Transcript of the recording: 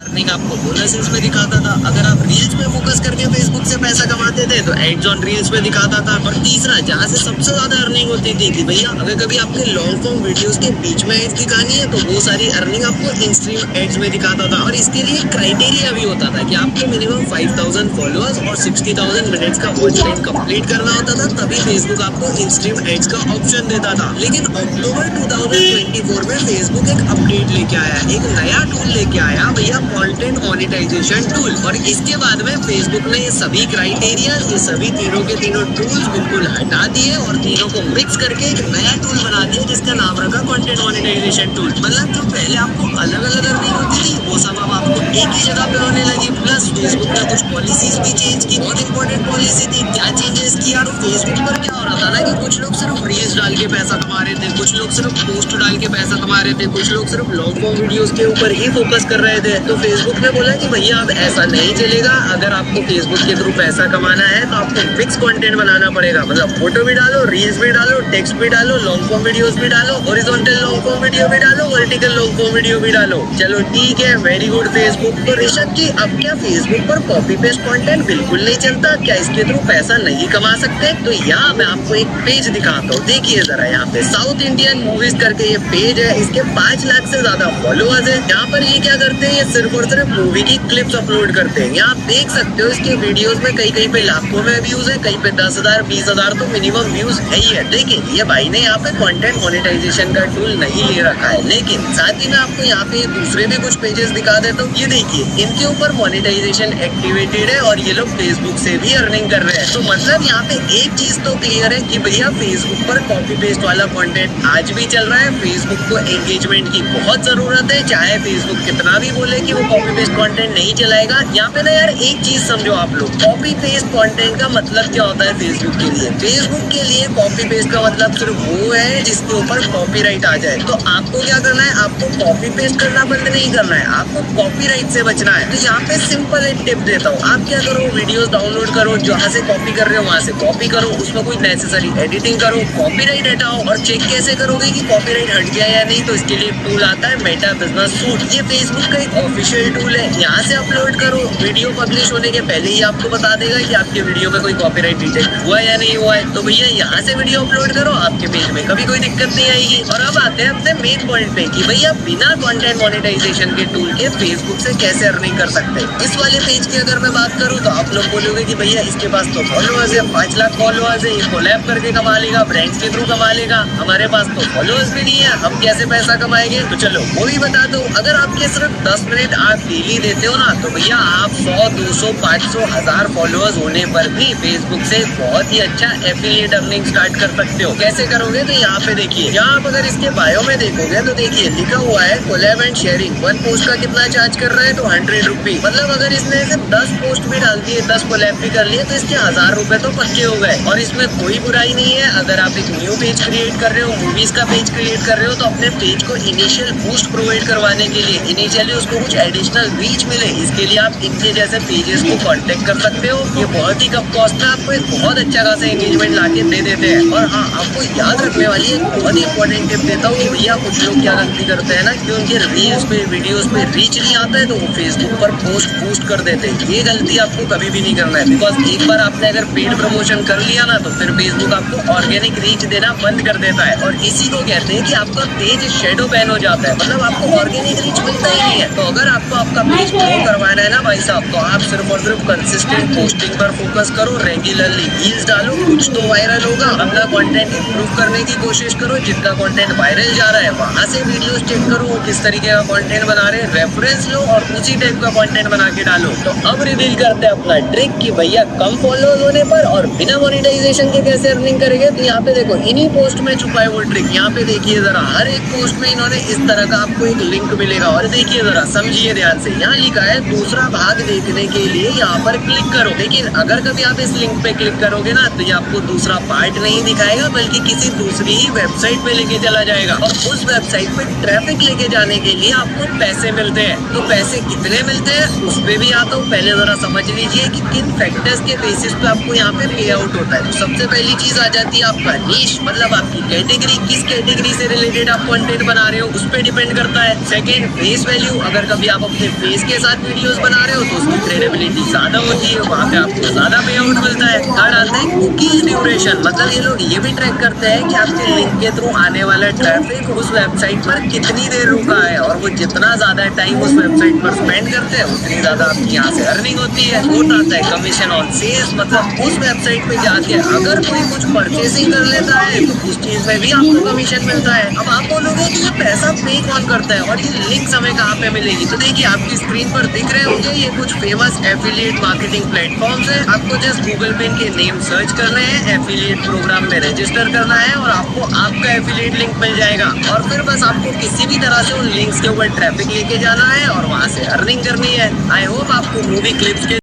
Earning आपको bonuses में दिखाता था। अगर आप रील्स पे फोकस करके फेसबुक से पैसा कमाते थे तो एड्स ऑन रील्स पे दिखाता था। और तीसरा जहाँ से सबसे ज्यादा अर्निंग होती थी कि भैया अगर कभी आपके लॉन्ग फॉर्म वीडियोस के बीच में एड्स दिखानी है तो वो सारी अर्निंग आपको इन स्ट्रीम एड्स में दिखाता था। और इसके लिए क्राइटेरिया भी होता था कि आपको मिनिमम 5000 फॉलोअर्स और 60,000 मिनट्स का वॉच टाइम कंप्लीट करना होता था, तभी फेसबुक आपको इन स्ट्रीम एड्स का ऑप्शन देता था। लेकिन अक्टूबर 2024 में फेसबुक एक अपडेट लेके आया, एक नया टूल लेके आया भैया, कंटेंट मोनेटाइजेशन टूल। और इसके बाद में फेसबुक ने ये सभी क्राइटेरिया, ये सभी तीनों के तीनों टूल्स बिल्कुल हटा दिए और तीनों को मिक्स करके एक नया टूल बना दिया जिसका नाम रखा कंटेंट मोनेटाइजेशन टूल। मतलब जो पहले आपको अलग अलग अर्निंग होती थी वो सब अब आपको एक ही जगह पे होने लगी। प्लस फेसबुक ने कुछ पॉलिसीज भी चेंज की, बहुत इंपॉर्टेंट पॉलिसी थी। क्या चेंजेस किया? तो फेसबुक पर क्या हो रहा था ना कि कुछ लोग सिर्फ रील्स डाल के पैसा कमा रहे थे, कुछ लोग सिर्फ पोस्ट डाल के पैसा कमा रहे थे, कुछ लोग सिर्फ लॉन्ग फॉर्म वीडियोस के ऊपर ही फोकस कर रहे थे। तो फेसबुक ने बोला कि भैया अब ऐसा नहीं चलेगा, अगर आपको फेसबुक के थ्रू पैसा कमाना है तो आपको मिक्स कंटेंट बनाना पड़ेगा। मतलब फोटो भी डालो, रील्स भी डालो, टेक्स्ट भी डालो, लॉन्ग फॉर्म वीडियोस भी डालो, हॉरिजॉन्टल लॉन्ग फॉर्म वीडियो भी डालो, वर्टिकल लॉन्ग फॉर्म वीडियो भी डालो। चलो ठीक है, वेरी गुड फेसबुक। तो ऋषभ जी अब क्या फेसबुक पर कॉपी पेस्ट कंटेंट बिल्कुल नहीं चलता? क्या इसके थ्रू पैसा नहीं कमा सकते? तो यहाँ मैं आपको एक पेज दिखाता हूँ, देखिए जरा। यहाँ पे साउथ इंडियन मूवीज करके ये पेज है, इसके 5 लाख से ज्यादा फॉलोअर्स है। यहाँ पर ये क्या करते हैं, ये सिर्फ और सिर्फ मूवी की क्लिप्स अपलोड करते हैं। यहाँ आप देख सकते हो इसके वीडियोस में कहीं कहीं पे लाखों में व्यूज है, कहीं पे 10,000 20,000 तो मिनिमम व्यूज है ही है। देखिए ये भाई ने यहाँ पे कंटेंट मोनेटाइजेशन का टूल नहीं ले रखा है। लेकिन साथ ही मैं आपको यहाँ पे दूसरे भी कुछ पेजेस दिखा देता हूँ। ये देखिए इनके ऊपर मोनेटाइजेशन एक्टिवेटेड है और ये लोग फेसबुक से भी अर्निंग कर रहे हैं। तो मतलब यहाँ पे एक चीज तो क्लियर है कि भैया फेसबुक पर कॉपी पेस्ट वाला कंटेंट आज भी चल रहा है। फेसबुक को एंगेजमेंट की बहुत जरूरत है, चाहे फेसबुक कितना भी बोले कि वो कॉपी पेस्ट कंटेंट नहीं चलाएगा। यहाँ पे ना यार एक चीज समझो आप लोग, कॉपी पेस्ट कंटेंट का मतलब क्या होता है फेसबुक के लिए? फेसबुक के लिए कॉपी पेस्ट का मतलब सिर्फ वो है जिसके ऊपर कॉपीराइट आ जाए। तो आपको क्या करना है, आपको कॉपी पेस्ट करना बंद नहीं करना है, आपको कॉपीराइट से बचना है। तो यहाँ पे सिंपल एक टिप देता हूँ, आप क्या करो, वीडियोस डाउनलोड करो, जहाँ से कॉपी कर रहे हो वहाँ से कॉपी करो, उसमें कोई नेसेसरी एडिटिंग करो, कॉपीराइट हटाओ। और चेक कैसे करोगे कि कॉपीराइट हट गया या नहीं? तो इसके लिए टूल आता है मेटा बिजनेस सूट। ये फेसबुक का एक ऑफिशियल टूल है, यहाँ से अपलोड करो। वीडियो पब्लिश होने के पहले ही आपको बता देगा कि आपके वीडियो में कोई कॉपीराइट डिटेक्ट हुआ या नहीं हुआ है। तो भैया यहाँ से वीडियो अपलोड करो, आपके पेज में कभी कोई दिक्कत नहीं आएगी। और अब आते हैं अपने मेन पॉइंट पे कि भैया बिना कंटेंट मोनेटाइजेशन के टूल के फेसबुक से कैसे अर्निंग कर सकते हैं। इस वाले पेज की अगर मैं बात करूँ तो आप लोग बोलोगे कि भैया इसके पास तो फॉलोअर्स है, 5 लाख फॉलोअर्स है, ये कोलैब करके कमा लेगा, ब्रांड्स के थ्रू कमा लेगा। हमारे पास तो फॉलोअर्स भी नहीं है, हम कैसे पैसा कमाएंगे? तो चलो वो भी बता दो। अगर आपके सिर्फ 10 मिनट आप डेली देते हो ना, तो भैया आप 100 200 500 1000 फॉलोअर्स होने पर भी फेसबुक से बहुत ही अच्छा एफिलिएट अर्निंग स्टार्ट कर सकते हो। कैसे करोगे? तो यहाँ पे देखिए, यहाँ आप अगर इसके बायो में देखोगे तो देखिए लिखा हुआ है कोलैब एंड शेयरिंग। 1 पोस्ट का कितना चार्ज कर रहा है? तो 100 रुपीज। मतलब अगर इसने सिर्फ 10 पोस्ट भी डाल दिए, 10 कोलैब भी कर लिए तो इसके 1000 रुपए तो पक्के हो गए। और इसमें कोई बुराई नहीं है, अगर आप एक न्यू पेज क्रिएट कर रहे हो, मूवीज का पेज क्रिएट कर रहे हो, तो अपने पेज को इनिशियल बूस्ट प्रोवाइड करवाने के लिए, इनिशियली उसको कुछ एडिशनल रीच मिले, इसके लिए आप इनके जैसे पेजेस को कांटेक्ट कर सकते हो। ये बहुत ही कम कॉस्ट में आपको एक बहुत अच्छा खासा एंगेजमेंट लाके दे देते हैं। और हाँ, आपको याद रखने वाली एक बहुत ही इंपॉर्टेंट टिप देता हूँ कि भैया कुछ लोग क्या गलती करते हैं ना कि उनके रील्स पे वीडियोस पे रीच नहीं आता है तो वो फेसबुक पर पोस्ट बूस्ट कर देते हैं। ये गलती आपको कभी भी नहीं करना है, बिकॉज एक बार आपने अगर पेड प्रमोशन कर लिया ना तो फिर फेसबुक आपको ऑर्गेनिक रीच देना बंद कर देता है। और इसी को कहते हैं कि आपका पेज शेडो बैन हो जाता है, मतलब आपको ऑर्गेनिक रीच मिलता ही नहीं है। तो अगर आपको आपका पेज ग्रो करवाना है ना भाई साहब, तो आप सिर्फ और सिर्फ कंसिस्टेंट पोस्टिंग पर फोकस करो, रेगुलरली रील्स डालो, कुछ तो वायरल होगा। अपना कंटेंट इंप्रूव करने की कोशिश करो, जितना कंटेंट वायरल जा रहा है वहां से वीडियोस चेक करो वो किस तरीके का कंटेंट बना रहे हैं, रेफरेंस लो और उसी टाइप का कंटेंट बना के डालो। तो अब रिवील करते हैं अपना ट्रिक कि भैया कम फॉलोअर्स होने पर और बिना मोनेटाइजेशन के कैसे अर्निंग करेंगे। तो यहाँ पे देखो, इन्हीं पोस्ट में छुपा है वो ट्रिक। यहाँ पे देखिए जरा, हर एक पोस्ट में इन्होंने इस तरह का आपको एक लिंक मिलेगा और देखिए जरा, समझिए ध्यान से। यहाँ लिखा है दूसरा भाग देखने के लिए यहाँ पर क्लिक करो। लेकिन अगर कभी आप इस लिंक पे क्लिक करोगे ना तो ये आपको दूसरा पार्ट नहीं दिखाएगा, बल्कि किसी दूसरी ही वेबसाइट पे लेके चला जाएगा। और उस वेबसाइट पे ट्रैफिक लेके जाने के लिए आपको पैसे मिलते हैं। तो पैसे पैसे कितने मिलते हैं उस पे भी आता हूँ। पहले जरा समझ लीजिए कि किन फैक्टर्स के बेसिस पे आपको यहाँ पे पे आउट होता है। तो सबसे पहली चीज आ जाती है आपका नीश, मतलब आपकी कैटेगरी, किस कैटेगरी से रिलेटेड आप कंटेंट बना रहे हो उस पे डिपेंड करता है। सेकंड, फेस वैल्यू, अगर कभी आप अपने फेस के साथ वीडियोस बना रहे हो तो उसकी क्रेडिबिलिटी ज्यादा होती है, वहाँ पे आपको ज्यादा पे आउट मिलता है। थर्ड आता है कुकीज ड्यूरेशन, मतलब ये लोग ये भी ट्रैक करते हैं कि आपके लिंक के थ्रू आने वाला ट्रैफिक उस वेबसाइट पर कितनी देर रुका है, और वो जितना ज्यादा टाइम उस वेबसाइट पर स्पेंड करते हैं उतनी ज्यादा आपकी यहाँ से अर्निंग होती है। फोर्थ आता है कमीशन ऑन सेल्स, मतलब उस वेबसाइट पे जाके अगर कोई कुछ परचेसिंग कर लेता है तो उस चीज में भी आपको कमीशन मिलता है। अब आप बोलोगे कि ये पैसा पे कौन करता है और ये लिंक्स हमें कहाँ पे मिलेगी, तो देखिए आपकी स्क्रीन पर दिख रहे होंगे ये कुछ फेमस एफिलिएट मार्केटिंग प्लेटफॉर्म्स है। आपको जस्ट गूगल पे इनके नेम सर्च करने हैं, एफिलिएट प्रोग्राम में रजिस्टर करना है और आपको आपका एफिलिएट लिंक मिल जाएगा, और फिर बस आपको किसी भी तरह से उन लिंक्स के ऊपर ट्रैफिक लेके जाना है और वहां से अर्निंग करनी है। आई होप आपको मूवी क्लिप्स के